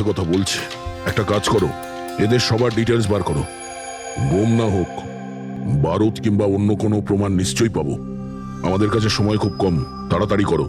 মিথ্যে কথা বলছে। একটা কাজ করো, এদের সবার ডিটেলস বার করো। বোম না হোক, বারুদ কিংবা অন্য কোনো প্রমাণ নিশ্চয়ই পাবো। আমাদের কাছে সময় খুব কম, তাড়াতাড়ি করো।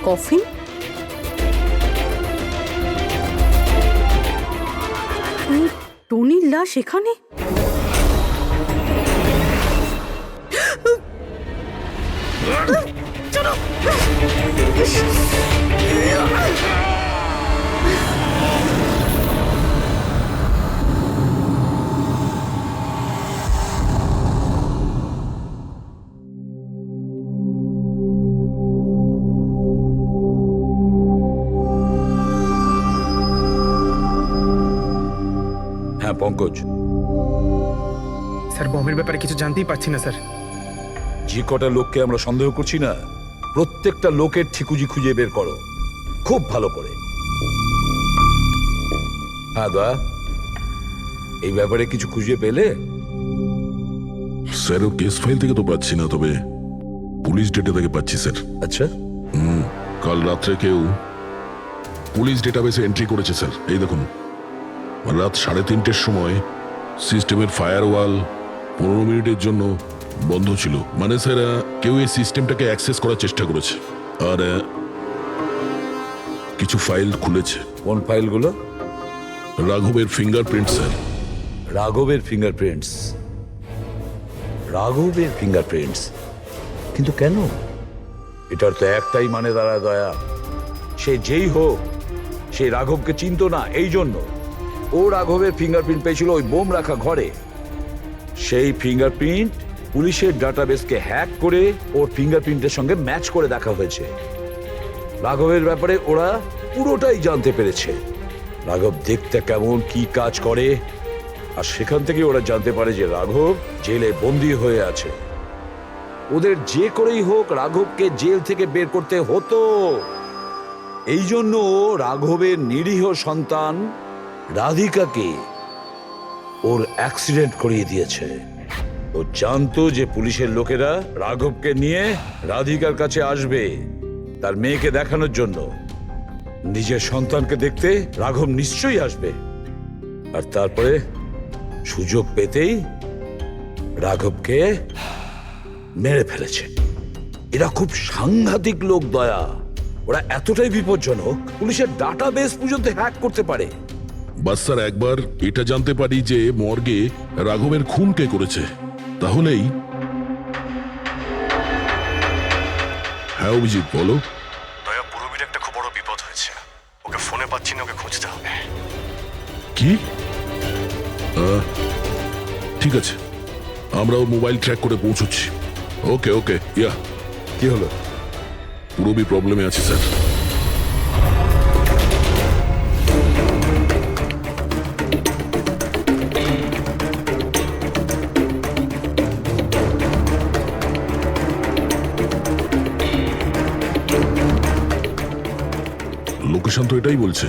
কফিন? টনির লাশ এখানে? হ্যাঁ পঙ্কজ, স্যার বমের ব্যাপারে কিছু জানতেই পারছি না স্যার। যে কটা লোককে আমরা সন্দেহ করছি না, প্রত্যেকটা লোকের ঠিকুজি খুঁজে বের করো খুব ভালো করে। হ্যাঁ দা, এই ব্যাপারে কিছু খুঁজে পেলে? স্যার, ও কেস ফাইল থেকে তো পাচ্ছি না, তবে পুলিশ ডেটা থেকে পাচ্ছি স্যার। আচ্ছা, কাল রাত্রে কেউ পুলিশ ডেটাবেসে এন্ট্রি করেছে স্যার। এই দেখুন, রাত 3:30-র সময় সিস্টেমের ফায়ারওয়াল 15 মিনিটের জন্য বন্ধ ছিল। মানে স্যার, কেউ এই সিস্টেমটাকে অ্যাক্সেস করার চেষ্টা করেছে আর কিছু ফাইল খুলেছে। কোন ফাইলগুলো? রাঘবের ফিঙ্গারপ্রিন্ট স্যার। রাঘবের ফিঙ্গারপ্রিন্টস? রাঘবের ফিঙ্গারপ্রিন্টস? কিন্তু কেন? এটার তো একটাই মানে দাঁড়ায় দয়া, সে যেই হোক সে রাঘবকে চিনতো না, এই জন্য ও রাঘবের ফিঙ্গারপ্রিন্ট পেয়েছিল ওই বোম রাখা ঘরে। সেই ফিঙ্গারপ্রিন্ট পুলিশের ডাটাবেসকে হ্যাক করে ওর ফিঙ্গারপ্রিন্টের সঙ্গে ম্যাচ করে দেখা হয়েছে। রাঘবের ব্যাপারে ওরা পুরোটাই জানতে পেরেছে, রাঘব দেখতে কেমন, কি কাজ করে, আর সেখান থেকে ওরা জানতে পারে যে রাঘব জেলে বন্দী হয়ে আছে। ওদের যে করেই হোক রাঘবকে জেল থেকে বের করতে হতো। এই জন্য রাঘবের নিরীহ সন্তান রাধিকাকে ওর অ্যাক্সিডেন্ট করিয়ে দিয়েছে। ও জানতো যে পুলিশের লোকেরা রাঘবকে নিয়ে রাধিকার কাছে আসবে তার মেয়েকে দেখানোর জন্য। নিজের সন্তানকে দেখতে রাঘব নিশ্চয়ই আসবে, আর তারপরে সুযোগ পেতেই রাঘবকে মেরে ফেলেছে। এরা খুব সাংঘাতিক লোক দয়া, ওরা এতটাই বিপজ্জনক পুলিশের ডাটাবেস পর্যন্ত হ্যাক করতে পারে। বাস স্যার, একবার এটা জানতে পারি যে মর্গে রাঘবের খুন কে করেছে, তাহলেই। হ্যাঁ অভিজিৎ, বলো। দয়া, পুরবীর একটা খুব বড় বিপদ হয়েছে, ওকে ফোনে পাচ্ছি না, ওকে খুঁজতে হবে। কি? ঠিক আছে, আমরা ওর মোবাইল ট্র্যাক করে পৌঁছচ্ছি। ওকে ওকে, ইয়া। কি হলো? পুরবী প্রবলেমে আছে স্যার। লোকেশন তো এটাই বলছে।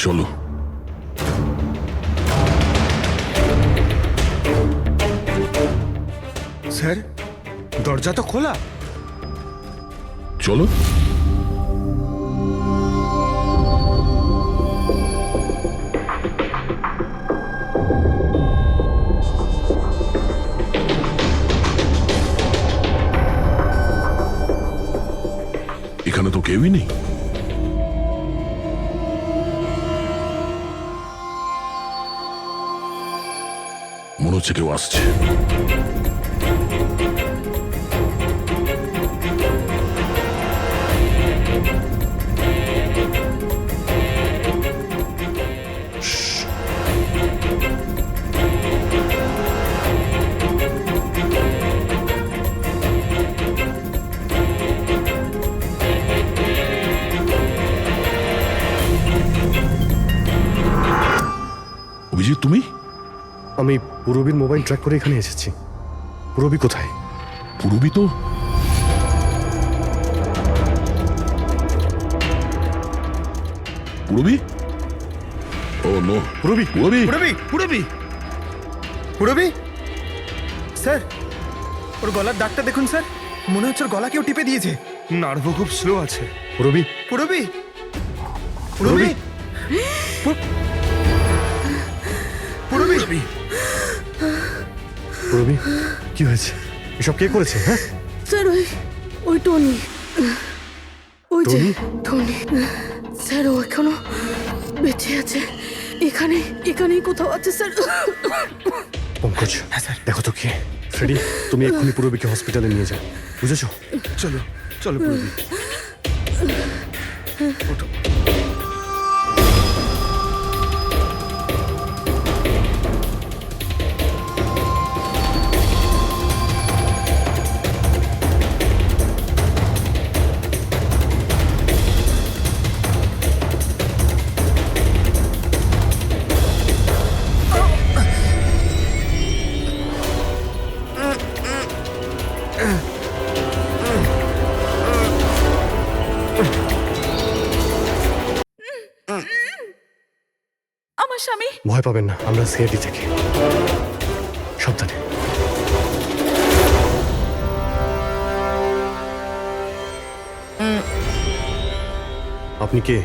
চলো। স্যার, দরজা তো খোলা। চলো। এখানে তো কেউই নেই। মনে হচ্ছে কেউ আসছে। অভিজিৎ তুমি? আমি পূরবীর মোবাইল ট্র্যাক করে এখানে এসেছি। পূরবী কোথায়? পূরবী তো পূরবী? ও নো, পূরবী, পূরবী! পুরবি পুরবি পুরবি স্যার, ওর গলার দাগটা দেখুন স্যার, মনে হচ্ছে ওর গলা কেউ টিপে দিয়েছে। নার্ভও খুব স্লো আছে। পূরবী, পুরবি পুরবি পুরবি পূরবী, কি হয়েছে? এসব কে করেছে? হ্যাঁ, স্যার ওই টনি, ওই যে টনি? টনি। স্যার ও এখনো বেঁচে আছে, এখানেই কোথাও আছে স্যার। পঙ্কজ, দেখো তো কে। ফ্রেডি, তুমি এক্ষুনি পূরবীকে হসপিটালে নিয়ে যাও, বুঝেছো? চলো চলো পুরবি। আমার স্বামী। ভয় পাবেন না, আমরা সিআইডি থেকে। সাবধানে। আপনি কে?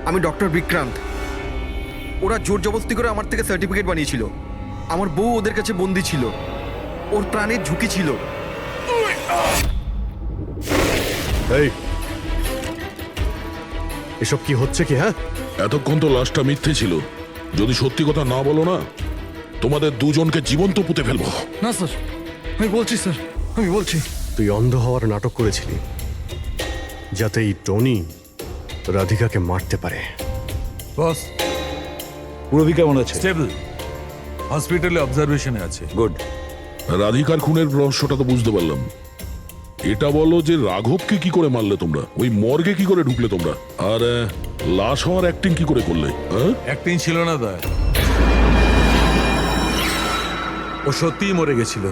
আমি ডক্টর বিক্রান্ত। ওরা জোর জবরদস্তি করে আমার থেকে সার্টিফিকেট বানিয়েছিল। আমার বউ ওদের কাছে বন্দি ছিল, ওর প্রাণের ঝুঁকি ছিল। এই, এসব কি হচ্ছে কি? হ্যাঁ, এতক্ষণ তো লাশটা মিথ্যে ছিল। যদি সত্যি কথা না বলো না, তোমাদের দুজনকে জীবন্ত পুঁতে ফেলবো। না স্যার, আমি বলছি স্যার, আমি বলছি। তুই অন্ধ হওয়ার নাটক করেছিলি যাতে এই টনি রাধিকাকে মারতে পারে। বস, পূরবী কেমন আছে? স্টেবল, হসপিটালে অবজারভেশনে আছে। গুড। রাধিকার খুনের রহস্যটা তো বুঝতে পারলাম। এটা বলো যে রাঘবকে কি করে মারলে তোমরা? ওই মর্গে কি করে ঢুকলে তোমরা? আর লাশ হওয়ার অ্যাক্টিং কি করে করলে? হ্যাঁ, অ্যাক্টিং ছিল না দয়া, ও সত্যিই মরে গেছিল।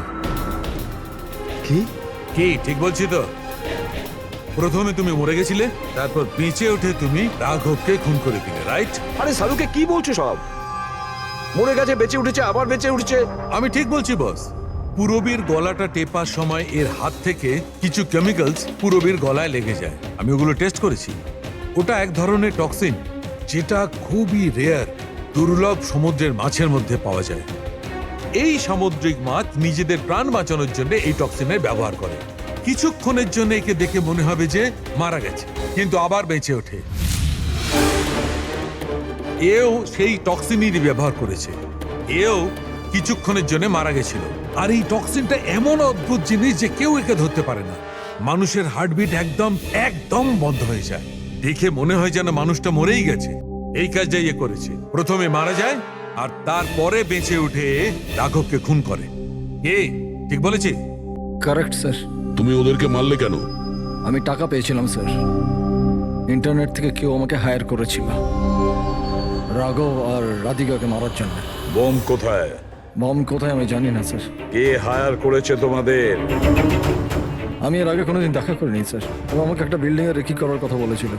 কি? কি ঠিক বলছি তো? প্রথমে তুমি মরে গেছিলে, তারপর বেঁচে উঠে তুমি রাঘবকে খুন করে দিলে, রাইট? আরে সালুকে কি বলছো সব? মরে গেছে, বেঁচে উঠেছে, আবার বেঁচে উঠছে। আমি ঠিক বলছি বস। পূরবীর গলাটা টেপার সময় এর হাত থেকে কিছু কেমিক্যালস পূরবীর গলায় লেগে যায়। আমি ওগুলো টেস্ট করেছি। ওটা এক ধরনের টক্সিন, যেটা খুবই রেয়ার, দুর্লভ সমুদ্রের মাছের মধ্যে পাওয়া যায়। এই সামুদ্রিক মাছ নিজেদের প্রাণ বাঁচানোর জন্য এই টক্সিনের ব্যবহার করে। কিছুক্ষণের জন্য একে দেখে মনে হবে যে মারা গেছে, কিন্তু আবার বেঁচে ওঠে। এও সেই টক্সিনেরই ব্যবহার করেছে। এও কিছুক্ষণের জন্য মারা গেছিল। আর এই টক্সিনটা এমন অদ্ভুত জিনিস যে কেউ একে ধরতে পারে না। মানুষের হার্টবিট একদম বন্ধ হয়ে যায়। দেখে মনে হয় যেন মানুষটা মরেই গেছে। এই কাজটাই এ করেছে। প্রথমে মারা যায় আর তারপরে বেঁচে উঠে রাঘবকে খুন করে। কে ঠিক বলেছি? Correct sir. তুমি ওদেরকে মারলে কেন? আমি টাকা পেয়েছিলাম স্যার। ইন্টারনেট থেকে কেউ আমাকে হায়ার করেছিল রাঘব আর রাধিকাকে মারার জন্য। বোম কোথায়? বম কোথায় আমি জানি না স্যার। কে হায়ার করেছে তোমাদের? আমি এর আগে কোনোদিন দেখা করিনি স্যার। ও আমাকে একটা বিল্ডিংয়ে রেকি করার কথা বলেছিল,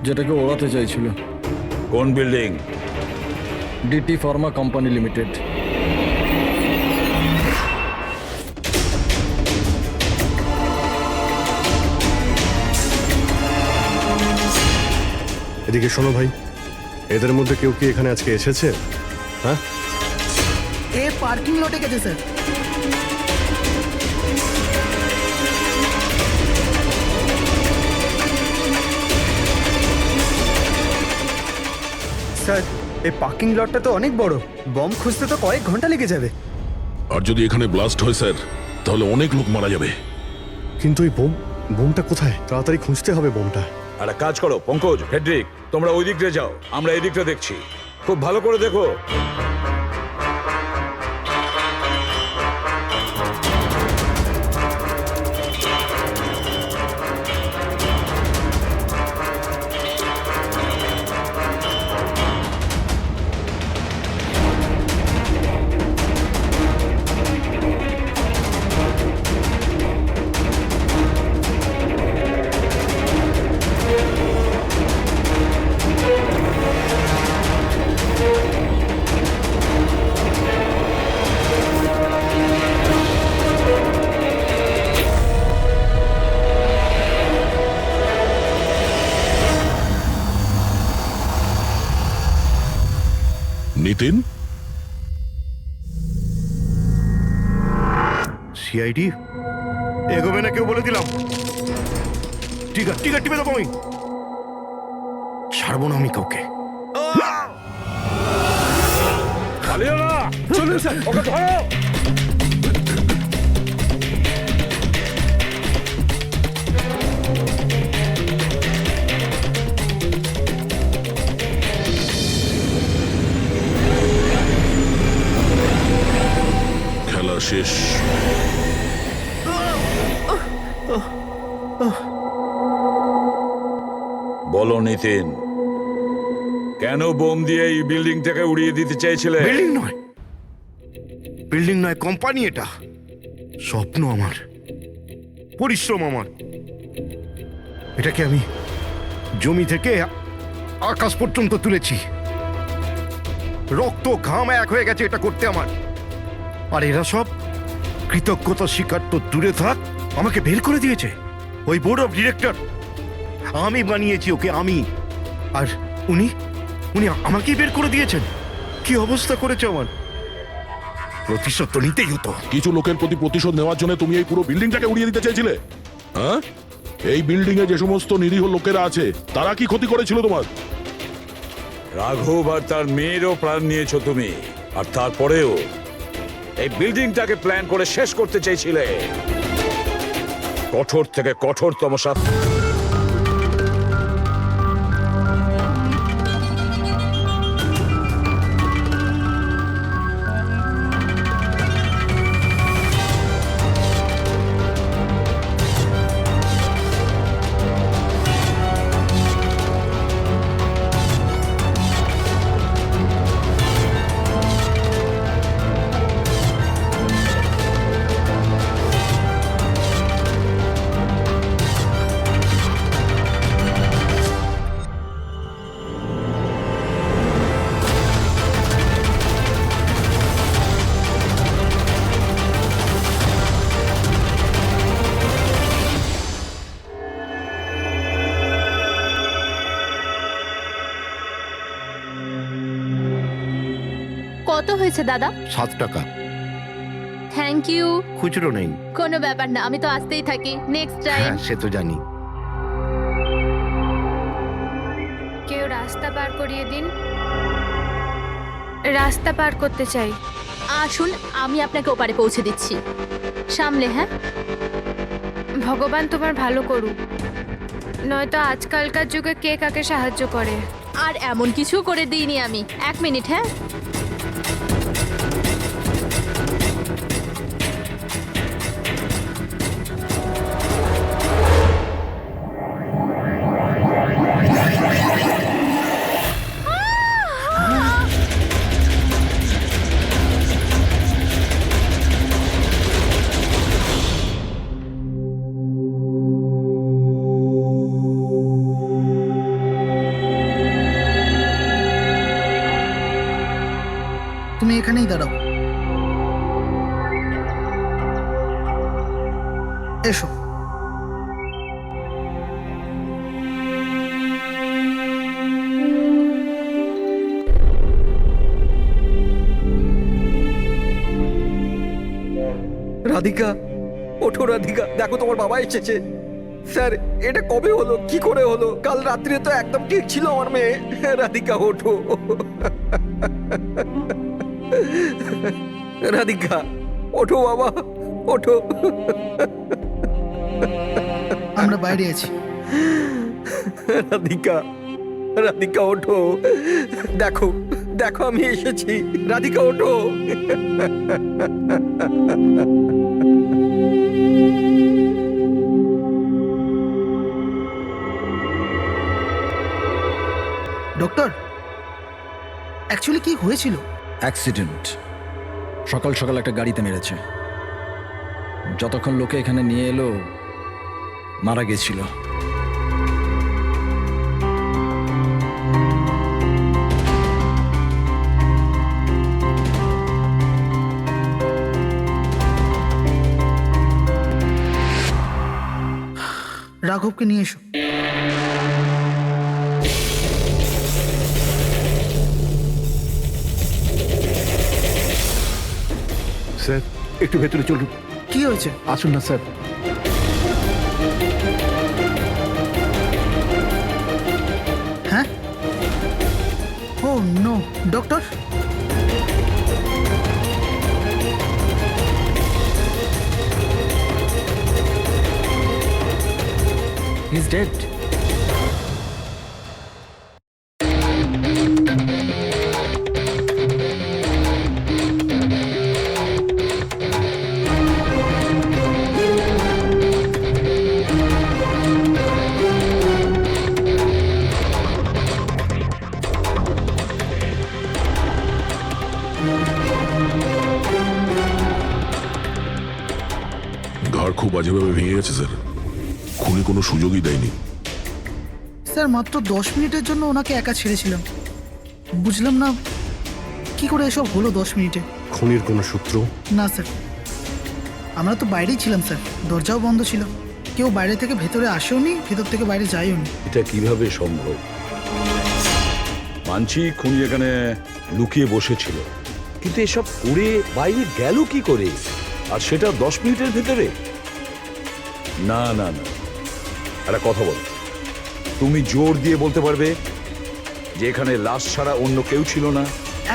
যেটাকে ওড়াতে চাইছিল। কোন building? DT pharma company limited. এদিকে শোনো ভাই, এদের মধ্যে কেউ কি এখানে আজকে এসেছে? হ্যাঁ, এ পার্কিং লটে গেছে স্যার। স্যার, এই পার্কিং লটটা তো অনেক বড়, বম খুঁজতে তো কয়েক ঘন্টা লেগে যাবে। আর যদি এখানে ব্লাস্ট হয় স্যার, তাহলে অনেক লোক মারা যাবে। কিন্তু এই বোমটা কোথায়? তাড়াতাড়ি খুঁজতে হবে বোমটা। একটা কাজ করো পঙ্কজ, ফেডরিক, তোমরা ওই দিকটা যাও, আমরা এই দিকটা দেখছি। খুব ভালো করে দেখো। নিতিন, সিআইডি এগোবে না কেউ বলে দিলাম। টিকা টিকা টিপে দেবো আমি, ছাড়বো না আমি কাউকে। পালিও না। চলুন স্যার। ওকে ধরো। খেলা শেষ। বলো নিতিন, কেন বোম দিয়ে এই বিল্ডিংটাকে উড়িয়ে দিতে চেয়েছিলে? বিল্ডিং নয়, বিল্ডিং নয়, কোম্পানি এটা। স্বপ্ন আমার, পরিশ্রম আমার। এটাকে আমি জমি থেকে আকাশ পর্যন্ত তুলেছি। রক্ত ঘাম এক হয়ে গেছে এটা করতে আমার। আর এরা সব কৃতজ্ঞতা স্বীকার তো দূরে থাক, আমাকে বের করে দিয়েছে ওই বোর্ড অফ ডিরেক্টর। আমি বানিয়েছি ওকে, আমি। আর উনি উনি আমাকেই বের করে দিয়েছেন। কি অবস্থা করেছে আমার। প্রতিশোধ তো নিতেই হতো। কিছু লোকের প্রতি প্রতিশোধ নেওয়ার জন্য তুমি এই পুরো বিল্ডিংটাকে উড়িয়ে দিতে চেয়েছিলে? হ্যাঁ, এই বিল্ডিং এ যে সমস্ত নিরীহ লোকেরা আছে তারা কি ক্ষতি করেছিল তোমার? রাঘব আর তার মেয়েরও প্রাণ নিয়েছো তুমি, আর তারপরেও এই বিল্ডিংটাকে প্ল্যান করে শেষ করতে চেয়েছিলে। কঠোর থেকে কঠোরতম শাস্তি। কত হয়েছে দাদা? 7 টাকা। Thank you. খুচরো নেই। কোনো ব্যাপার না, আমি তো আসতেই থাকি। Next time. হ্যাঁ, সে তো জানি। কেউ রাস্তা পার করিয়ে দিন, রাস্তা পার করতে চাই। আসুন, আমি আপনাকে ওপারে পৌঁছে দিচ্ছি। সামলে, হ্যাঁ? ভগবান তোমার ভালো করুক, নয়তো আজকালকার যুগে কে কাকে সাহায্য করে। আর এমন কিছু করে দিইনি আমি। 1 মিনিট, হ্যাঁ? তুমি এখানেই দাঁড়াও। এসো। রাধিকা, ওঠো রাধিকা, দেখো তোমার বাবা এসেছে। স্যার, এটা কবে হলো, কি করে হলো? কাল রাত্রে তো একদম ঠিক ছিল আমার মেয়ে। রাধিকা ওঠো। রাধিকা ওঠো বাবা, ওঠো। আমরা বাইরে আছি। রাধিকা, রাধিকা ওঠো। দেখো দেখো আমি এসেছি। রাধিকা ওঠো। ডক্টর, অ্যাকচুয়ালি কি হয়েছিল? অ্যাক্সিডেন্ট। সকাল সকাল একটা গাড়িতে মেরেছে। যতক্ষণ লোকে এখানে নিয়ে এলো মারা গেছিল। রাঘবকে নিয়ে এসো। স্যার একটু ভেতরে চলুন। কি হয়েছে? আসুন না স্যার। হ্যাঁ? Oh no, doctor. He is dead. ঘর খুব বাজেভাবে ভেঙে গেছে স্যার। খুনি কোনো সুযোগই দেয়নি। স্যার মাত্র 10 মিনিটের জন্য ওনাকে একা ছেড়েছিলাম। বুঝলাম না কি করে এসব হলো 10 মিনিটে। খুনির কোনো সূত্র? না স্যার, আমরা তো বাইরেই ছিলাম স্যার, দরজাও বন্ধ ছিল। কেউ বাইরে থেকে ভেতরে আসেও নি, ভেতর থেকে বাইরে যায়ও নি। এটা কিভাবে সম্ভব? মানছি খুনি এখানে লুকিয়ে বসেছিল, কিন্তু এসব করে বাইরে গেল কি করে, আর সেটা 10 মিনিটের ভেতরে? না না না, একটা কথা বল, তুমি জোর দিয়ে বলতে পারবে যে এখানে লাশ ছাড়া অন্য কেউ ছিল না?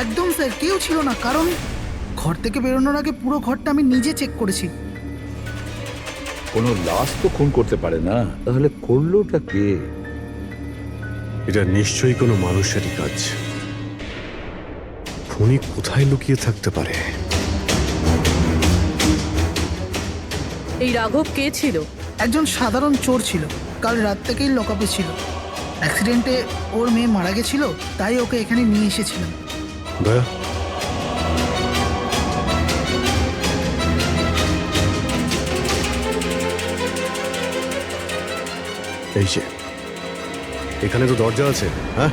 একদম স্যার, কেউ ছিল না। কারণ ঘর থেকে বেরোনোর আগে পুরো ঘরটা আমি নিজে চেক করেছি। কোনো লাশ তো খুন করতে পারে না, তাহলে করলোটা কে? এটা নিশ্চয়ই কোনো মানুষেরই কাজ। খুনি কোথায় লুকিয়ে থাকতে পারে? এই রাঘব কে ছিল? একজন সাধারণ চোর ছিল, কাল রাত থেকেই লকআপে ছিল। অ্যাক্সিডেন্টে ওর মেয়ে মারা গেছিল, তাই ওকে এখানে নিয়ে এসেছিলাম। দয়া, এই যে এখানে তো দরজা আছে। হ্যাঁ,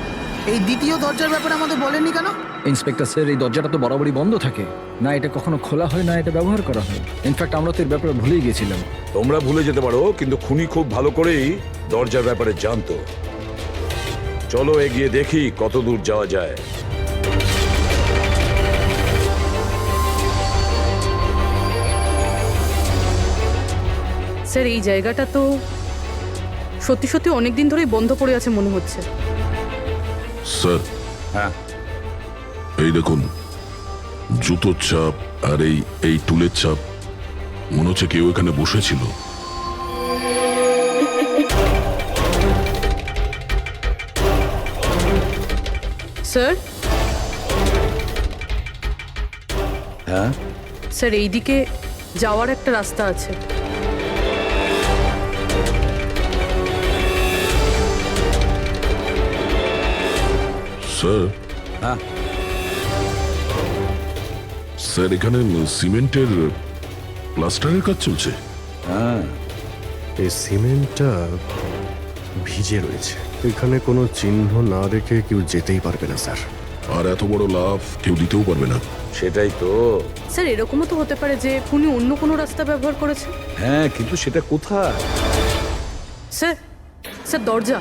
এই দ্বিতীয় দরজার ব্যাপারে আমাদের বলেননি কেন? ইন্সপেক্টর স্যার, এই দরজাটা তো বরাবরই বন্ধ থাকে, না এটা কখনো খোলা হয় না এটা ব্যবহার করা হয়। ইনফ্যাক্ট আমরা তো এর ব্যাপারে ভুলেই গেছিলাম। তোমরা ভুলে যেতে পারো, কিন্তু খুনি খুব ভালো করেই দরজার ব্যাপারে জানতো। চলো এগিয়ে দেখি কত দূর যাওয়া যায়। স্যার এই জায়গাটা তো সত্যি সত্যি অনেকদিন ধরেই বন্ধ পড়ে আছে মনে হচ্ছে। স্যার হ্যাঁ, এই দেখুন, জুতোর চাপ আর এই টুলের চাপ, মনে হচ্ছে কেউ এখানে বসেছিল। স্যার হ্যাঁ, স্যার এইদিকে যাওয়ার একটা রাস্তা আছে। স্যার, হ্যাঁ, স্যার এখানে সিমেন্টের প্লাস্টারের কাজ চলছে। হ্যাঁ। এই সিমেন্টটা ভিজে রয়েছে। এখানে কোনো চিহ্ন না রেখে কেউ যেতেই পারবে না স্যার। আর এত বড় লাভ কেউ দিতেও পারবে না। সেটাই তো। স্যার এরকমও তো হতে পারে যে খুনি অন্য কোনো রাস্তা ব্যবহার করেছে। হ্যাঁ, কিন্তু সেটা কোথায়? স্যার, স্যার দরজা।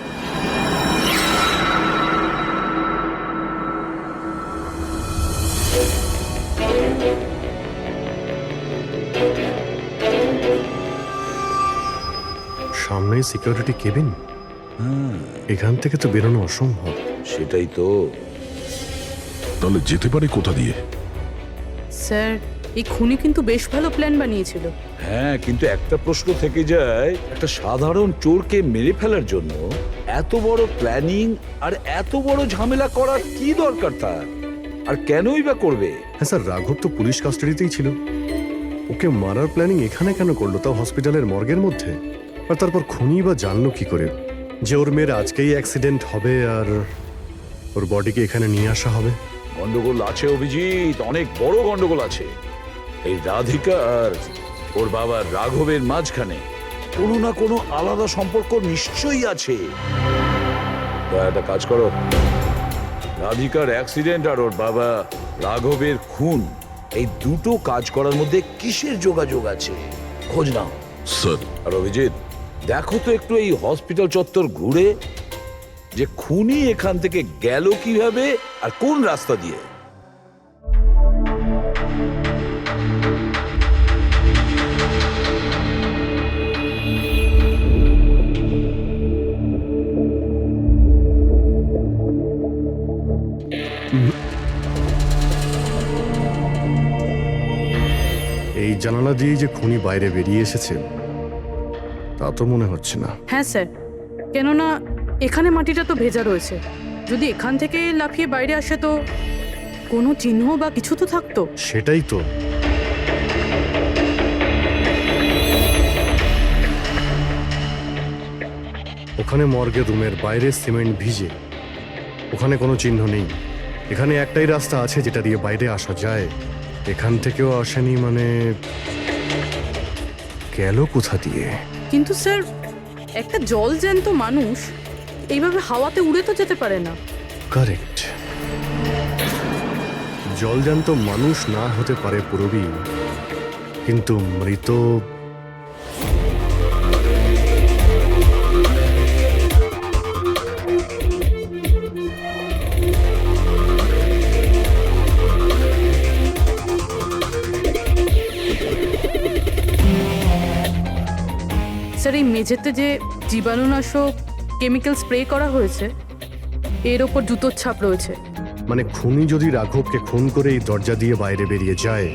সামনেই সিকিউরিটি কেবিন। এখান থেকে তো বেরোনো অসম্ভব। সেটাই তো। তাহলে যেতে পারে কোথা দিয়ে? স্যার এই খুনি কিন্তু বেশ ভালো প্ল্যান বানিয়েছিল। হ্যাঁ, কিন্তু একটা প্রশ্ন থেকে যায়, একটা সাধারণ চোরকে মেরে ফেলার জন্য এত বড় প্ল্যানিং আর এত বড় ঝামেলা করার কি দরকার তার? আর কেনই বা করবে? হ্যাঁ স্যার, রাঘব তো পুলিশ কাস্টাডিতেই ছিল। ওকে মারার প্ল্যানিং এখানে কেন করলো, তাও হসপিটালের মর্গের মধ্যে? আর তারপর খুনি বা জানলো কি করে যে ওর মেয়ের আজকেই অ্যাক্সিডেন্ট হবে আর ওর বডিকে এখানে নিয়ে আসা হবে? গন্ডগোল আছে অভিজিৎ, অনেক বড় গন্ডগোল আছে। এই রাধিকা আর ওর বাবা রাঘবের মাঝখানে কোনো না কোনো আলাদা সম্পর্ক নিশ্চয়ই আছে। তা একটা কাজ করো, রাধিকার অ্যাক্সিডেন্ট আর ওর বাবা রাঘবের খুন, এই দুটো কাজ করার মধ্যে কিসের যোগাযোগ আছে খোঁজ নাও। স্যার, আর অভিজিৎ, দেখো তো একটু এই হসপিটাল চত্বর ঘুরে যে খুনি এখান থেকে গেল কিভাবে আর কোন রাস্তা দিয়ে। জানালা দিয়ে যে খুনি বাইরে বেরিয়ে এসেছে তা তো মনে হচ্ছে না। হ্যাঁ স্যার, কেননা এখানে মাটিটা তো ভেজা রয়েছে। যদি এখান থেকে লাফিয়ে বাইরে আসে তো কোনো চিহ্ন বা কিছু তো থাকতো। সেটাই তো। ওখানে মর্গের রুমের বাইরে সিমেন্ট ভিজে, ওখানে কোনো চিহ্ন নেই। এখানে একটাই রাস্তা আছে যেটা দিয়ে বাইরে আসা যায়। এখান থেকেও আসেনি মানে গেল কোথা দিয়ে? কিন্তু স্যার, একটা জল জ্যান্ত মানুষ এইভাবে হাওয়াতে উড়ে তো যেতে পারে না। কারেক্ট। জলজান্ত মানুষ না হতে পারে পুরবী, কিন্তু মৃত স্যার, এই মেঝেতে যে জীবাণুনাশক কেমিক্যাল স্প্রে করা হয়েছে এর ওপর জুতোর ছাপ রয়েছে। মানে খুনি যদি রাঘবকে খুন করে এই দরজা দিয়ে বাইরে বেরিয়ে যায়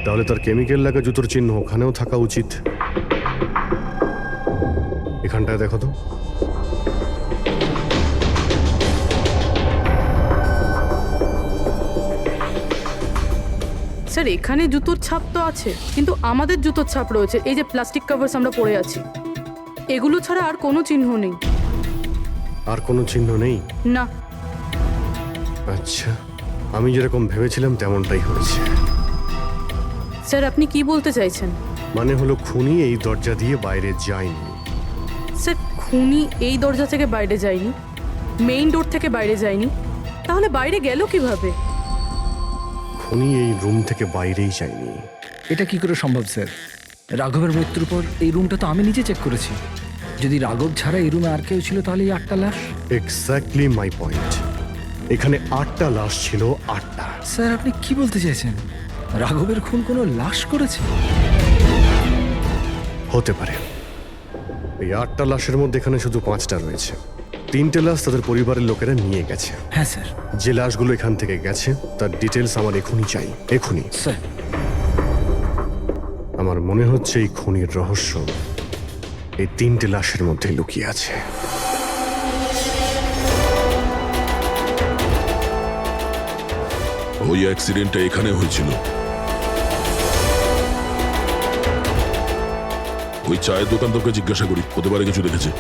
তাহলে তার কেমিক্যাল লাগা জুতোর চিহ্ন ওখানেও থাকা উচিত। এখানটায় দেখো তো। স্যার, এখানে জুতোর ছাপ তো আছে, কিন্তু আমাদের জুতোর ছাপ রয়েছে। এই যে প্লাস্টিক কভার্স আমরা পরে আছি, এগুলো ছাড়া আর কোনো চিহ্ন নেই। আর কোনো চিহ্ন নেই? না। আচ্ছা, আমি যেরকম ভেবেছিলাম তেমনটাই হয়েছে। স্যার, আপনি কি বলতে চাইছেন? মানে হলো খুনি এই দরজা দিয়ে বাইরে যায়নি। স্যার, খুনি এই দরজা থেকে বাইরে যায়নি, মেইন ডোর থেকে বাইরে যায়নি, তাহলে বাইরে গেল কিভাবে? খুনি এই রুম থেকে বাইরেই যায়নি। এটা কি করে সম্ভব স্যার? রাঘবের মৃত্যুর পর এই রুমটা তো আমি নিজে চেক করেছি। যদি রাঘব ছাড়া এই রুমে আর কেউ ছিল তাহলে এই 8টা লাশ। Exactly my point. এখানে 8টা লাশ ছিল, 8টা। স্যার, আপনি কি বলতে চাইছেন? রাঘবের খুন কোনো লাশ করেছে? হতে পারে। এই 8টা লাশের মধ্যে এখানে শুধু 5টা রয়েছে। 3টে লাশ তাদের পরিবারের লোকেরা নিয়ে গেছে। হ্যাঁ স্যার। যে লাশগুলো এখান থেকে গেছে তার ডিটেলস আমার এখনই চাই, এখনই। স্যার, আমার মনে হচ্ছে এই খুনির রহস্য এই 3টে লাশের মধ্যে লুকিয়ে আছে। ওই অ্যাক্সিডেন্টটা এখানে হয়েছিল। ওই চায়ের দোকানদারকে জিজ্ঞাসা করি, হতে পারে কিছু দেখেছে।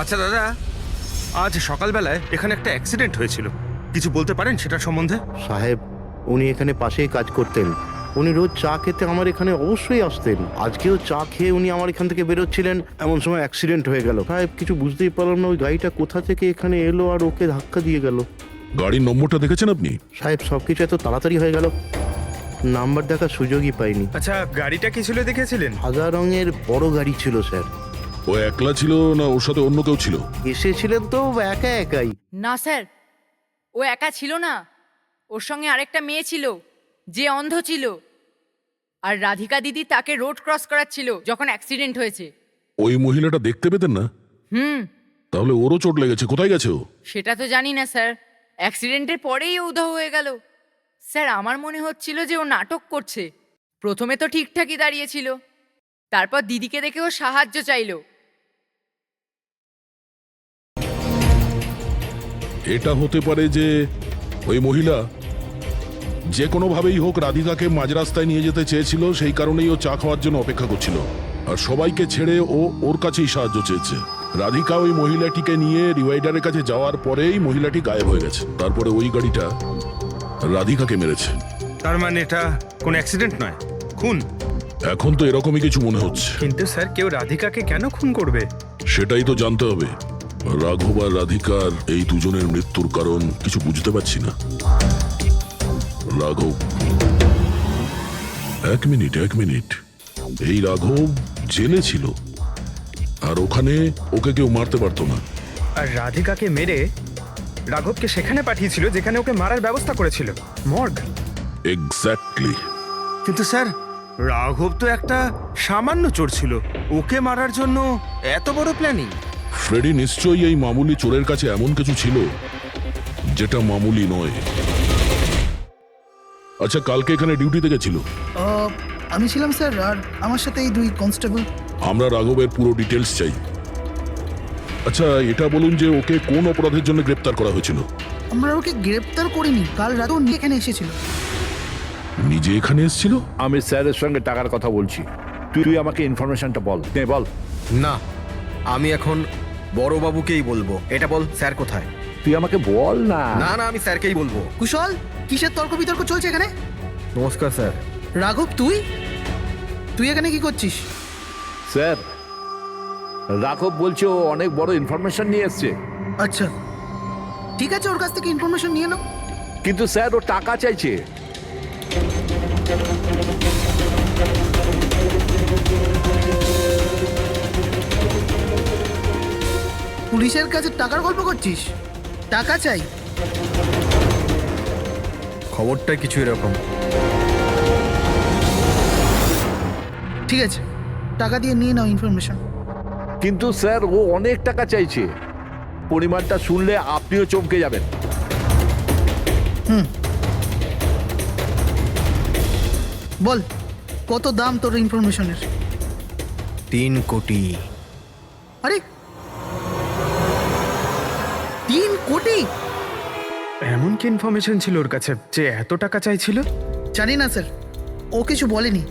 আচ্ছা দাদা, আজ সকালবেলায় এখানে একটা অ্যাক্সিডেন্ট হয়েছিল, কিছু বলতে পারেন সেটার সম্বন্ধে? সাহেব, উনি এখানে পাশেই কাজ করতেন। উনি রোজ চা খেতে আমার এখানে অবশ্যই আসতেন। আজকেও চা খেয়ে উনি আমার এখান থেকে বেরোচ্ছিলেন, এমন সময় অ্যাক্সিডেন্ট হয়ে গেল। সাহেব, কিছু বুঝতেই পারলাম না ওই গাড়িটা কোথা থেকে এখানে এলো আর ওকে ধাক্কা দিয়ে গেল। গাড়ির নম্বরটা দেখেছেন আপনি? সাহেব, সবকিছু এত তাড়াতাড়ি হয়ে গেল, নাম্বার দেখার সুযোগই পাইনি। আচ্ছা, গাড়িটা কি ছিল দেখেছিলেন? সাদা রঙের বড় গাড়ি ছিল স্যার। ও একলা ছিল না ওর সাথে অন্য কেউ ছিল? এসেছিলেন তো একা একাই। না স্যার, ও একা ছিল না, ওর সঙ্গে আরেকটা মেয়ে ছিল যে অন্ধ ছিল, আর রাধিকা দিদি তাকে রোড ক্রস করাচ্ছিল যখন অ্যাক্সিডেন্ট হয়েছে। ওই মহিলাটা দেখতে পেতেন না? তাহলে ওরও চোট লেগেছে। কোথায় গেছে ও? সেটা তো জানি না স্যার, অ্যাক্সিডেন্টের পরেই ও উধাও হয়ে গেল। স্যার, আমার মনে হচ্ছিল যে ও নাটক করছে। প্রথমে তো ঠিকঠাকই দাঁড়িয়েছিল, তারপর দিদিকে দেখে ও সাহায্য চাইলো। এটা হতে পারে যে ওই মহিলা যে কোনোভাবেই হোক রাধিকাকে মাঝ রাস্তায় নিয়ে যেতে চেয়েছিল, সেই কারণেই ও চা খাওয়ার জন্য অপেক্ষা করছিল, আর সবাইকে ছেড়ে ও ওর কাছেই সাহায্য চেয়েছে। রাধিকা ওই মহিলাটিকে নিয়ে ডিভাইডারের কাছে যাওয়ার পরেই মহিলাটি গায়েব হয়ে গেছে। তারপরে ওই গাড়িটা রাধিকাকে মেরেছে। তার মানে এটা কোনো অ্যাক্সিডেন্ট নয়, খুন। এখন তো এরকমই কিছু মনে হচ্ছে। কিন্তু স্যার, কেউ রাধিকাকে কেন খুন করবে? সেটাই তো জানতে হবে। রাঘব আর রাধিকার এই দুজনের মৃত্যুর কারণ কিছু বুঝতে পারছি না। রাঘব, এক মিনিট, এই রাঘব জেলে ছিল, আর ওখানে ওকে কেউ মারতে পারতো না। আর রাধিকাকে মেরে রাঘবকে সেখানে পাঠিয়েছিল যেখানে ওকে মারার ব্যবস্থা করেছিল, মর্গ। এক্স্যাক্টলি। কিন্তু স্যার, রাঘব তো একটা সামান্য চোর ছিল, ওকে মারার জন্য এত বড় প্ল্যানিং? ফ্রেডি নিশ্চয়ই এই মামুলি চোরের কাছে এমন কিছু ছিল যেটা মামুলি নয়। আচ্ছা, কালকে এখানে ডিউটিতে গেছিল? আমি ছিলাম স্যার, আর আমার সাথে এই 2 কনস্টেবল। আমরা রাঘবের পুরো ডিটেলস চাই। আচ্ছা, এটা বলুন যে ওকে কোন অপরাধের জন্য গ্রেপ্তার করা হয়েছিল? আমরা ওকে গ্রেপ্তার করিনি, কাল রাতেও এখানে এসেছিল। নিজে এখানে এসেছিল? আমি স্যারের সঙ্গে টাকার কথা বলছি, তুই আমাকে ইনফরমেশনটা বল। বল। না, আমি এখন বড়বাবুকেই বলবো। এটা বল, স্যার কোথায়? তুই আমাকে বল না। না না, আমি স্যারকেই বলবো। কুশল, কিসের তর্ক বিতর্ক চলছে এখানে? নমস্কার স্যার। রাঘব, তুই এখানে কি করছিস? স্যার, রাঘব বলছে ও অনেক বড় ইনফরমেশন নিয়ে এসছে। আচ্ছা, ঠিক আছে, ওর কাছ থেকে ইনফরমেশন নিয়ে নাও। কিন্তু স্যার, ও টাকা চাইছে। পুলিশের কাছে টাকার গল্প করছিস? টাকা চাই? খবরটা কিছু এরকম। ঠিক আছে, টাকা দিয়ে নিয়ে নাও ইনফরমেশন। কিন্তু স্যার, ও অনেক টাকা চাইছে। পরিমাণটা শুনলে আপনিও চমকে যাবেন। বল, কত দাম তোর ইনফরমেশনের? 3 কোটি। আরে, 3 কোটি? এমন কি ইনফরমেশন ছিল ওর কাছে যে এত টাকা চাইছিল? জানি না স্যার, ও কিছু বলেনি।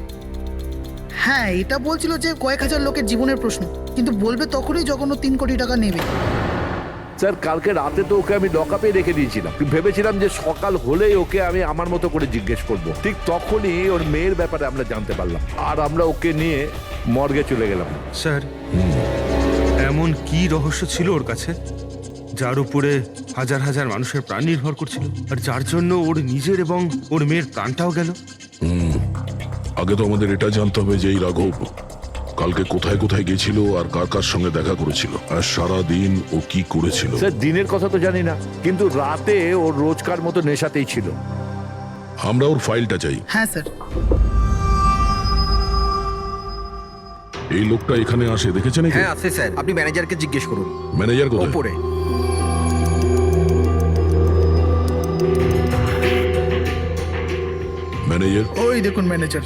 হ্যাঁ, এটা বলছিল যে কয়েক হাজার লোকের জীবনের প্রশ্ন, কিন্তু বলবে তখনই যখন ও 3 কোটি টাকা নেবে। স্যার, কালকে রাতে তো ওকে আমি লকআপে রেখে দিয়েছিলাম। ভেবেছিলাম যে সকাল হলেই ওকে আমি আমার মতো করে জিজ্ঞেস করব। ঠিক তখনই ওর মেয়ের ব্যাপারে আমরা জানতে পারলাম, আর আমরা ওকে নিয়ে মর্গে চলে গেলাম। স্যার, এমন কি রহস্য ছিল ওর কাছে যার উপরে হাজার হাজার মানুষের প্রাণ নির্ভর করছিল, আর যার জন্য ওর নিজের এবং ওর মেয়ের প্রাণটাও গেল? আগে তো আমাদের এটা জানতে হবে যে এই রাঘব কালকে কোথায় কোথায় গেছিল আর কার কার সঙ্গে দেখা করেছিল, আর সারা দিন ও কি করেছিল। স্যার, দিনের কথা তো জানি না, কিন্তু রাতে ওর রোজকার মতো নেশাতেই ছিল। আমরা ওর ফাইলটা চাই। হ্যাঁ স্যার। এই লোকটা এখানে আসে দেখেছেন? হ্যাঁ আছে স্যার, আপনি ম্যানেজারকে জিজ্ঞেস করুন। ম্যানেজার কোথায়? উপরে। ম্যানেজার? ওই দেখুন ম্যানেজার।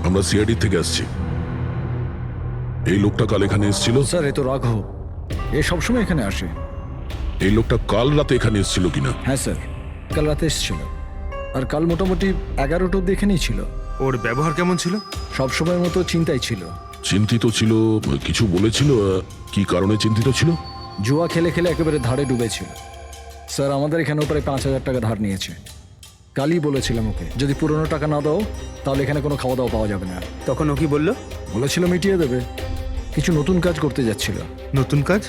আমরা সিআইডি থেকে আসছি। এই লোকটা কাল এখানে এসেছিল? স্যার, এ তো রাঘব, এ সবসময় এখানে আসে। এই লোকটা কাল রাতে এখানে এসেছিল কিনা? হ্যাঁ স্যার, কাল রাতে এসেছিল, আর কাল মোটামুটি 11টা অব্দি এখানেই ছিল। ওর ব্যবহার কেমন ছিল? সবসময়ের মতো চিন্তায় ছিল। চিন্তিত ছিল? কিছু বলেছিল? কি কারণে চিন্তিত ছিল? জুয়া খেলে খেলে একেবারে ধারে ডুবেছিল। স্যার, আমাদের এখানেও প্রায় 5,000 টাকা ধার নিয়েছে। কালই বলেছিলাম ওকে, যদি পুরনো টাকা না দাও তাহলে এখানে কোনো খাওয়া দাওয়া পাওয়া যাবে না। তখন ও কি বললো? বলেছিল মিটিয়ে দেবে। কিছু নতুন কাজ করতে যাচ্ছিল। নতুন কাজ?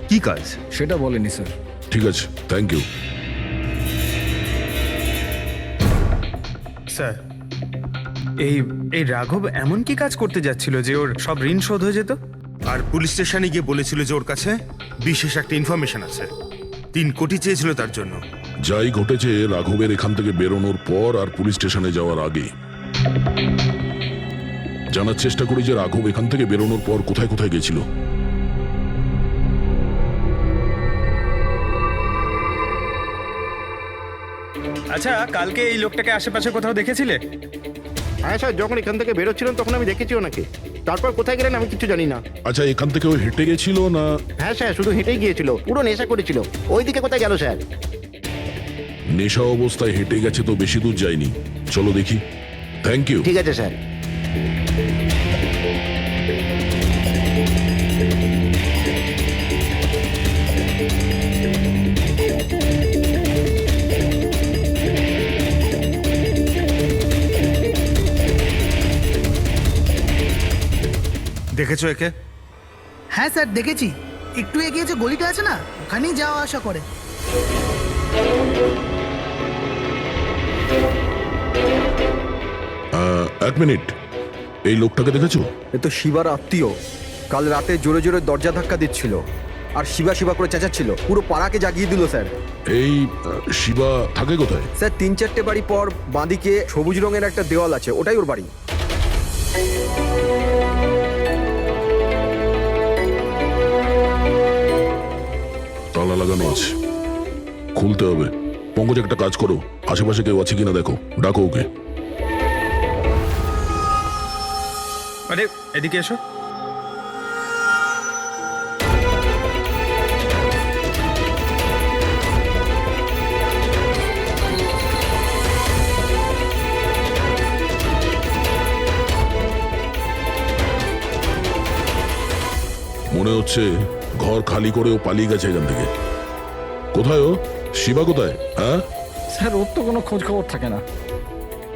কি কাজ? সেটা বলেনি স্যার। ঠিক আছে, থ্যাংক ইউ। স্যার, এই রাঘব এমন কি কাজ করতে যাচ্ছিল যে ওর সব ঋণ শোধ হয়ে যেত? আর পুলিশ স্টেশনে গিয়ে বলেছিল যে ওর কাছে বিশেষ একটা ইনফরমেশন আছে, 3 কোটি চেয়েছিল তার জন্য। যাই ঘটেছে রাঘবের এখান থেকে বেরোনোর পর আর পুলিশ স্টেশনে যাওয়ার আগে জানার চেষ্টা করি যে রাঘব এখান থেকে বেরোনোর পর কোথায় কোথায় গেছিল। আচ্ছা, কালকে এই লোকটাকে আশেপাশে কোথাও দেখেছিলে? হ্যাঁ স্যার, যখন এখান থেকে বেরোচ্ছিলেন তখন আমি দেখেছি ওনাকে। তারপর কোথায় গেলেন আমি কিছু জানি না। আচ্ছা, এখান থেকে ও হেঁটে গেছিল না? হ্যাঁ স্যার, শুধু হেঁটেই গিয়েছিল, পুরো নেশা করেছিল। ওইদিকে কোথায় গেল স্যার? নেশা অবস্থায় হেঁটে গেছে তো বেশি দূর যায়নি। চলো দেখি। Thank you. ঠিক আছে স্যার। দেখেছো একে? হ্যাঁ স্যার, দেখেছি। একটু এগিয়ে যে গলিটা আছে না, ওখানেই যাওয়া আসা করে। এক মিনিট, এই লোকটাকে দেখেছো? এ তো শিবার আত্মীয়। কাল রাতে জোরে জোরে দরজা ধাক্কা দিচ্ছিল আর শিবা শিবা করে চেঁচাচ্ছিল, পুরো পাড়াকে জাগিয়ে দিল স্যার। এই শিবা থাকে কোথায়? স্যার, 3-4টে বাড়ি পর বাঁদিকে সবুজ রঙের একটা দেওয়াল আছে, ওটাই ওর বাড়ি। তালা লাগানো আছে, খুলতে হবে। পঙ্কজ একটা কাজ করো, আশেপাশে কেউ আছে কিনা দেখো, ডাকো ওকে। আরে এদিকে এসো। মনে হচ্ছে ঘর খালি করে ও পালিয়ে গেছে এখান থেকে। কোথায় ও? শিবা কোথায়? হ্যাঁ স্যার ওর তো কোনো খোঁজ খবর থাকে না,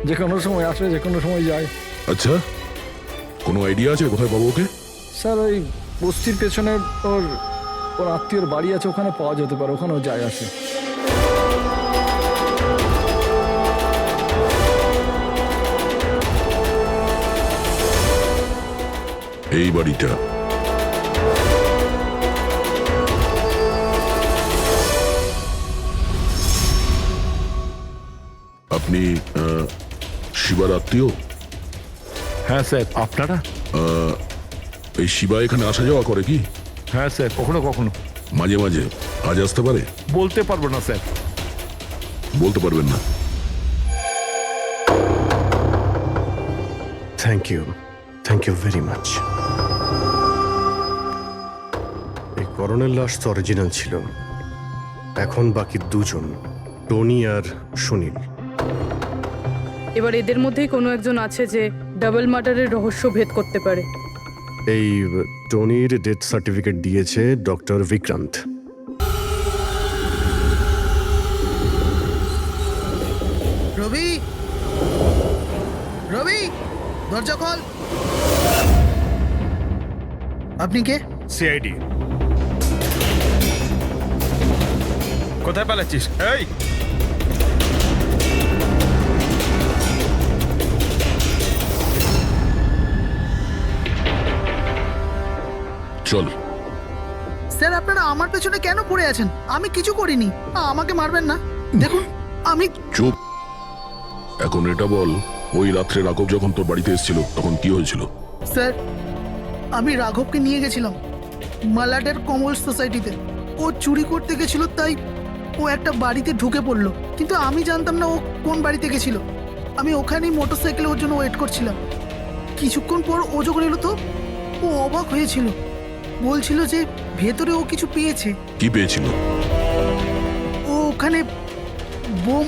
যে কোনো সময় আসে যে কোনো সময় যায়। আচ্ছা, কোনো আইডিয়া আছে কোথায় পাবো ওকে? স্যার ওই বস্তির পেছনে ওর ওর আত্মীয়র বাড়ি আছে, ওখানে পাওয়া যেতে পারে, ওখানেও যায় আসে। এই বাড়িটা আপনি শিবার আত্মীয়? হ্যাঁ স্যার। আপনারা? এই শিবা এখানে আসা যাওয়া করে কি? হ্যাঁ স্যার, কখনো কখনো। মাঝে মাঝে। আজ আসতে পারে? বলতে পারবো না স্যার। বলতে পারবেন না? Thank you very much. এই করণের লাশ তো অরিজিনাল ছিল, এখন বাকি দুজন, টনি আর সুনীল। এবার এদের মধ্যেই কোনো একজন আছে যে ডাবল মার্ডারের রহস্য ভেদ করতে পারে। এই টনির ডেথ সার্টিফিকেট দিয়েছে ডক্টর বিক্রান্ত। রবি, রবি, দরজা খোল। আপনি কে? সিআইডি। কোথায় পালাচ্ছিস? এই চল। স্যার আপনারা আমার পেছনে কেন পড়ে আছেন? আমি কিছু করিনি, আমাকে মারবেন না। দেখুন আমি। চুপ। এখন এটা বল, ওই রাত্রে রাঘব যখন তোর বাড়িতে এসেছিল তখন কি হয়েছিল? স্যার আমি রাঘবকে নিয়ে গেছিলাম মালাডের কমল সোসাইটিতে। ও চুরি করতে গেছিল, তাই ও একটা বাড়িতে ঢুকে পড়লো, কিন্তু আমি জানতাম না ও কোন বাড়িতে গেছিল। আমি ওখানেই মোটরসাইকেলে ওর জন্য ওয়েট করছিলাম। কিছুক্ষণ পর ও যখন এলো তো ও অবাক হয়েছিল, বলছিল যে ভেতরে ও কিছু পেয়েছে। কি পেয়েছিল? ও ওখানে বোম।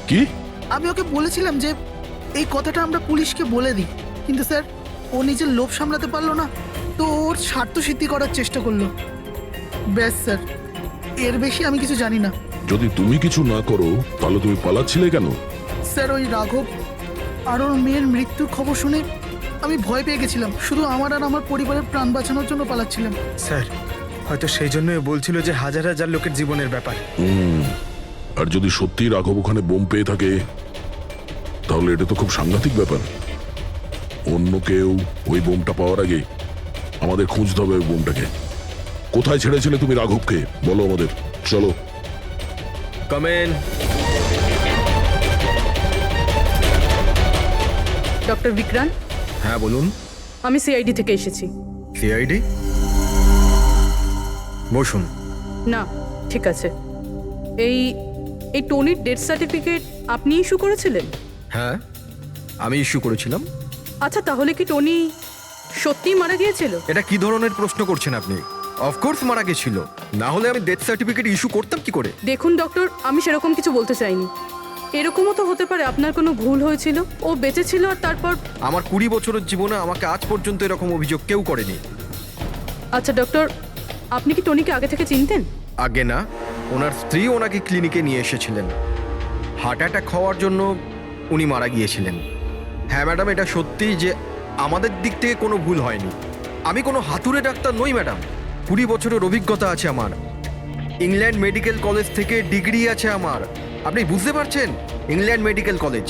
কি? আমি ওকে বলেছিলাম যে এই কথাটা আমরা পুলিশকে বলে দিই, কিন্তু স্যার ও নিজের লোভ সামলাতে পারলো না, তো ওর স্বার্থ সিদ্ধি করার চেষ্টা করলো। ব্যাস স্যার, এর বেশি আমি কিছু জানি না। যদি তুমি কিছু না করো তাহলে তুমি পালাচ্ছিলে কেন? স্যার ওই রাঘব আর ওর মেয়ের মৃত্যুর খবর শুনে আমি ভয় পেয়ে গেছিলাম, শুধু আমার আর আমার পরিবারের প্রাণ বাঁচানোর জন্য পালাচ্ছিলাম। স্যার হয়তো সেই জন্যই বলছিল যে হাজার হাজার লোকের জীবনের ব্যাপার। আর যদি সত্যি রাঘব ওখানে বোম পেয়ে থাকে তাহলে এটা তো খুব সাংঘাতিক ব্যাপার। অন্য কেউ ওই বোমটা পাওয়ার আগে আমাদের খুঁজতে হবে ওই বোমটাকে। কোথায় ছেড়েছিলে তুমি রাঘবকে বলো আমাদের। চলো। কমেন। ডক্টর বিক্রান্ত। হ্যাঁ বলুন। আমি সিআইডি থেকে এসেছি। সিআইডি? বসুন। না ঠিক আছে। এই এই টনির ডেথ সার্টিফিকেট আপনি ইস্যু করেছিলেন? হ্যাঁ আমি ইস্যু করেছিলাম। আচ্ছা তাহলে কি টনি সত্যিই মারা গিয়েছিল? এটা কি ধরনের প্রশ্ন করছেন আপনি? অফকোর্স মারা গেছিল, না হলে আমি ডেথ সার্টিফিকেট ইস্যু করতাম কি করে? দেখুন ডক্টর, আমি সেরকম কিছু বলতে চাইনি। এরকমও তো হতে পারে আপনার কোনো ভুল হয়েছিল, ও বেঁচে ছিল আর তারপর। আমার 20 বছরের জীবনে আমাকে আজ পর্যন্ত এরকম অভিযোগ কেউ করেনি। আচ্ছা ডক্টর, আপনি কি টনিকে আগে থেকে চিনতেন? আগে না, ওনার স্ত্রী ওনাকে ক্লিনিকে নিয়ে এসেছিলেন। হার্ট অ্যাটাক হওয়ার জন্য উনি মারা গিয়েছিলেন। হ্যাঁ ম্যাডাম, এটা সত্যি যে আমাদের দিক থেকে কোনো ভুল হয়নি। আমি কোনো হাতুড়ে ডাক্তার নই ম্যাডাম। 20 বছরের অভিজ্ঞতা আছে আমার। ইংল্যান্ড মেডিকেল কলেজ থেকে ডিগ্রি আছে আমার। আপনি বুঝতে পারছেন? England medical college.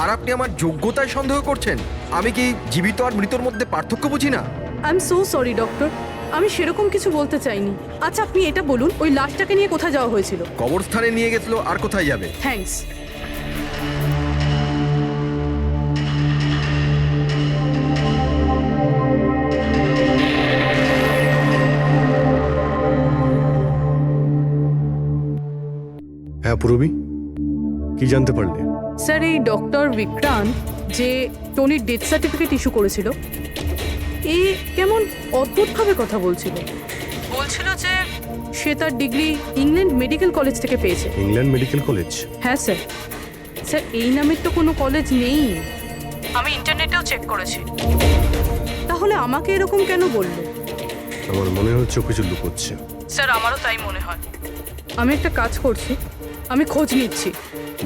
আর আপনি আমার যোগ্যতায় সন্দেহ করছেন? আমি কি জীবিত আর মৃতর মধ্যে পার্থক্য বুঝি না? I am so sorry doctor, আমি সেরকম কিছু বলতে চাইনি। আচ্ছা আপনি এটা বলুন, ওই লাশটাকে নিয়ে কোথায় যাওয়া হয়েছিল? কবরস্থানে নিয়ে গেছিল, আর কোথায় যাবে? থ্যাঙ্কস। পুরবি কি জানতে পারলে? স্যার এই ডক্টর বিক্রান্ত যে টনির ডেথ সার্টিফিকেট ইস্যু করেছিল, এই কেমন অদ্ভুতভাবে কথা বলছিল। বলছিল যে সে তার ডিগ্রি ইংল্যান্ড মেডিকেল কলেজ থেকে পেয়েছে। England medical college? হ্যাঁ স্যার। স্যার এই নামের তো কোনো কলেজ নেই, আমি ইন্টারনেটেও চেক করেছি। তাহলে আমাকে এরকম কেন বললো? আমার মনে হচ্ছে ও কিছু লুকোচ্ছে। স্যার আমারও তাই মনে হয়। আমি একটা কাজ করছি, আমি খোঁজ নিচ্ছি।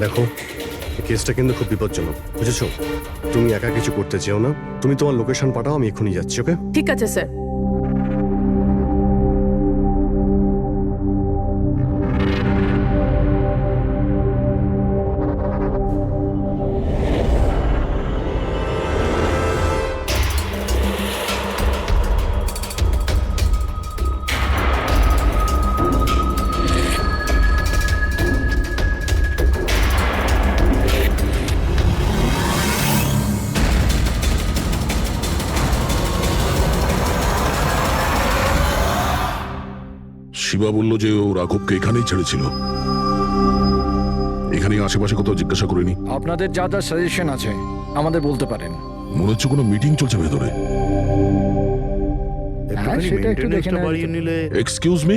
দেখো, এই কেসটা কিন্তু খুব বিপজ্জনক, বুঝেছো? তুমি একা কিছু করতে চেও না, তুমি তোমার লোকেশন পাঠাও, আমি এখনই যাচ্ছি। ওকে? ঠিক আছে স্যার। শিবা বলল যে ও রাঘবকে এখানেই ছেড়েছিল। এখানে আশেপাশে কোথাও জিজ্ঞাসা করিনি? আপনাদের যা যা সাজেশন আছে আমাদের বলতে পারেন। মনে হচ্ছে কোনো মিটিং চলছে ভেতরে। একটুখানি মেইনটেনেন্সটা বাড়িয়ে নিলে। এক্সকিউজ মি,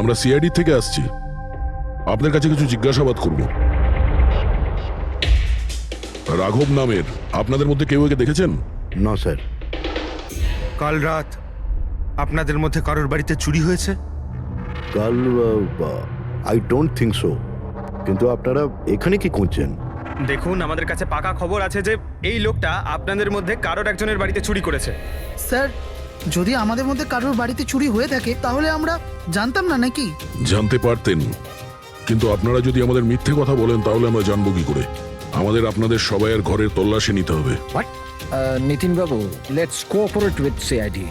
আমরা সিআইডি থেকে আসছি, আপনার কাছে কিছু জিজ্ঞাসাবাদ করব। রাঘব নামের আপনাদের মধ্যে কেউ একে দেখেছেন? না স্যার। কাল রাত আপনাদের মধ্যে কারোর বাড়িতে চুরি হয়েছে? কাল আই ডোন্ট থিঙ্ক সো। কিন্তু আপনারা এখানে কি করছেন? দেখুন, আমাদের কাছে পাকা খবর আছে যে এই লোকটা আপনাদের মধ্যে কারোর একজনের বাড়িতে চুরি করেছে। স্যার, যদি আমাদের মধ্যে কারোর বাড়িতে চুরি হয়ে থাকে তাহলে আমরা জানতাম না নাকি? জানতে পারতেন, কিন্তু আপনারা যদি আমাদের মিথ্যে কথা বলেন তাহলে আমরা জানবো কি করে? আমাদের আপনাদের সবাইয়ের ঘরের তল্লাশি নিতে হবে। নিতিন বাবু, let's cooperate with CID.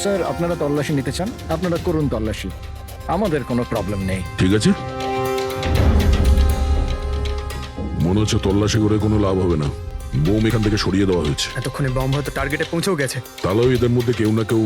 Sir, আপনারা তল্লাশি নিতে চান, আপনারা করুন তল্লাশি, আমাদের কোনো প্রবলেম নেই। ঠিক আছে, মনে হচ্ছে তল্লাশি করে কোনো লাভ হবে না। বোম এখান থেকে সরিয়ে দেওয়া হয়েছে। এতক্ষণে বম হয়তো টার্গেটে পৌঁছেও গেছে। তাহলেও এদের মধ্যে কেউ না কেউ